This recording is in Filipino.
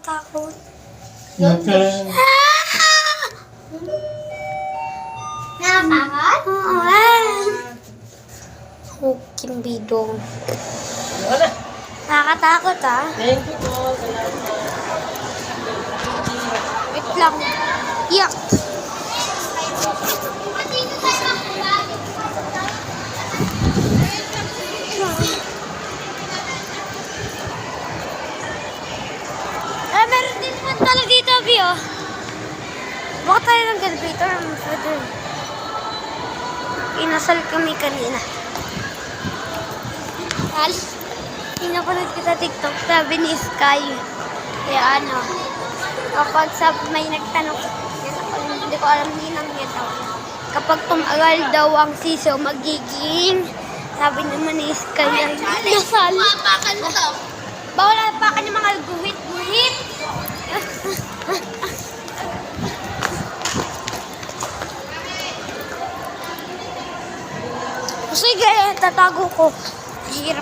Nakakatakot. Naka... Nakakatakot? Oo. Hukim bidong. Wala. Nakakatakot ah. Thank you po. Salamat. Wait lang. Yak. Meron din naman pala dito, Bio. Baka tayo ng elevator. Inasal kami kanina. Al, pinapanood ko sa TikTok, sabi ni Sky. Kaya ano, kapag may nagtanong, hindi ko alam ninang niya daw. Kapag tumagal daw ang siso, magiging, sabi naman ni Sky, nasal. Bawal pa ka ng mga guhit-guhit. Sige, tatago ko. Hirap.